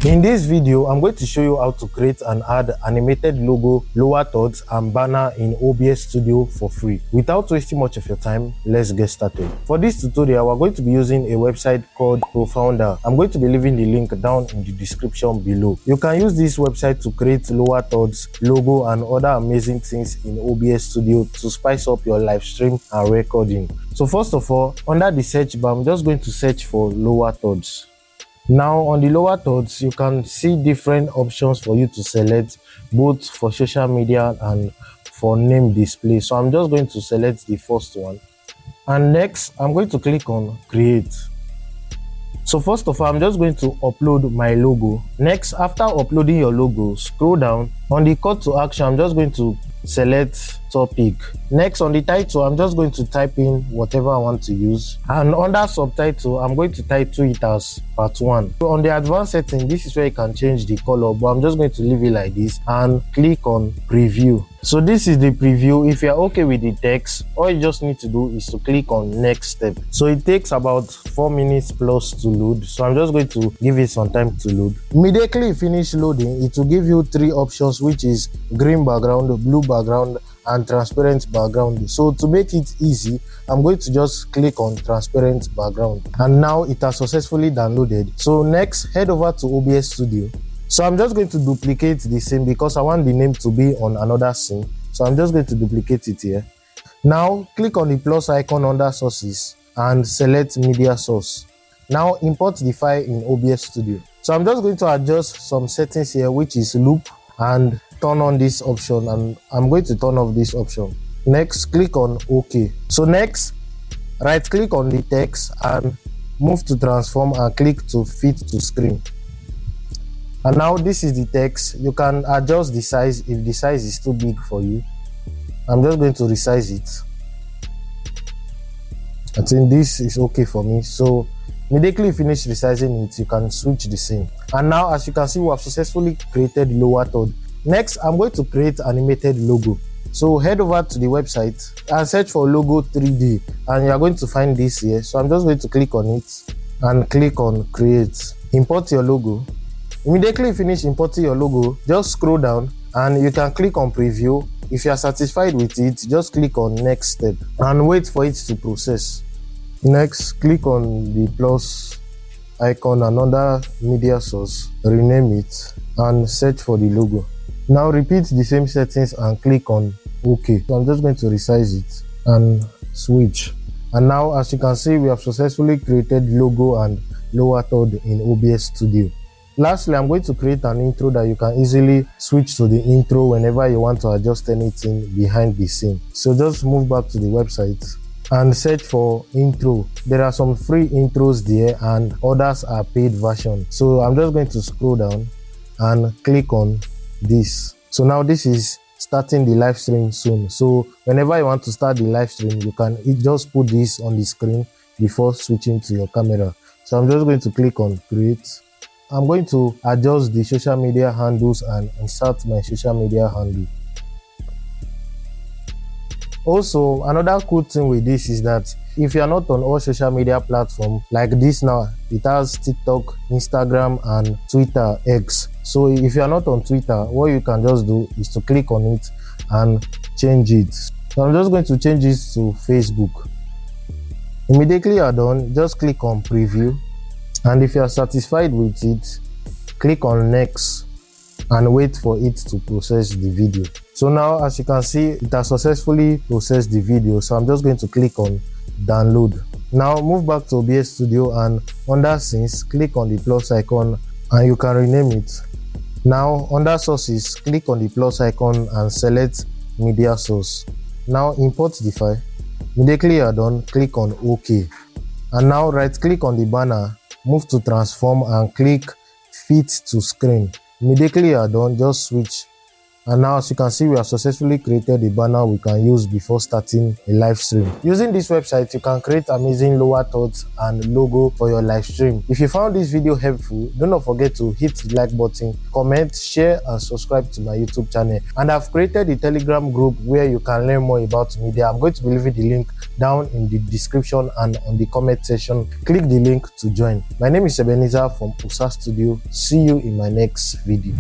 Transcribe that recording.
In this video, I'm going to show you how to create and add animated logo, lower thirds and banner in OBS Studio for free. Without wasting much of your time, let's get started. For this tutorial, we're going to be using a website called ProFounder. I'm going to be leaving the link down in the description below. You can use this website to create lower thirds, logo and other amazing things in OBS Studio to spice up your live stream and recording. So first of all, under the search bar, I'm just going to search for lower thirds. Now on the lower thirds, you can see different options for you to select, both for social media and for name display. So I'm just going to select the first one, and next I'm going to click on create. So first of all, I'm just going to upload my logo. Next, after uploading your logo, scroll down. On the call to action, I'm just going to select topic. Next, on the title, I'm just going to type in whatever I want to use, and under subtitle I'm going to title it as part 1. So on the advanced setting, this is where you can change the color, but I'm just going to leave it like this and click on preview. So this is the preview. If you're okay with the text, all you just need to do is to click on next step. So it takes about 4 minutes plus to load, so I'm just going to give it some time to load. Immediately finish loading, it will give you 3 options, which is green background, blue background and transparent background. So to make it easy, I'm going to just click on transparent background, and now it has successfully downloaded. So next, head over to OBS Studio. So I'm just going to duplicate the same because I want the name to be on another scene. So I'm just going to duplicate it here. Now click on the plus icon under sources and select media source. Now import the file in OBS Studio. So I'm just going to adjust some settings here, which is loop, and turn on this option, and I'm going to turn off this option. Next, click on OK. So next, right click on the text and move to transform and click to fit to screen. And now this is the text. You can adjust the size if the size is too big for you. I'm just going to resize it. I think this is okay for me. So immediately finish resizing it, you can switch the scene. And now, as you can see, we have successfully created lower third. Next, I'm going to create animated logo. So head over to the website and search for logo 3D, and you are going to find this here. So I'm just going to click on it and click on create. Import your logo. Immediately finish importing your logo, just scroll down and you can click on preview. If you are satisfied with it, just click on next step and wait for it to process. Next, click on the plus icon and under media source, rename it and search for the logo. Now repeat the same settings and click on OK. So I'm just going to resize it and switch. And now, as you can see, we have successfully created logo and lower third in OBS Studio. Lastly, I'm going to create an intro that you can easily switch to the intro whenever you want to adjust anything behind the scene. So just move back to the website and search for intro. There are some free intros there and others are paid version. So I'm just going to scroll down and click on this. So now this is starting the live stream soon. So whenever you want to start the live stream, you can just put this on the screen before switching to your camera. So I'm just going to click on create. I'm going to adjust the social media handles and insert my social media handle. Also, another cool thing with this is that if you are not on all social media platforms like this now, it has TikTok, Instagram and Twitter X. So if you are not on Twitter, what you can just do is to click on it and change it. So I'm just going to change it to Facebook. Immediately you are done, just click on preview, and if you are satisfied with it, click on next and wait for it to process the video. So now, as you can see, it has successfully processed the video. So I'm just going to click on download. Now move back to OBS Studio and under scenes, click on the plus icon and you can rename it. Now under sources, click on the plus icon and select media source. Now import the file. Immediately you are done, click on OK. And now right click on the banner, move to transform and click fit to screen. Immediately you are done, just switch And now, as you can see, we have successfully created a banner we can use before starting a live stream. Using this website, you can create amazing lower thirds and logo for your live stream. If you found this video helpful, do not forget to hit the like button, comment, share, and subscribe to my YouTube channel. And I've created a Telegram group where you can learn more about media. I'm going to be leaving the link down in the description and on the comment section. Click the link to join. My name is Ebenezer from OBS Studio. See you in my next video.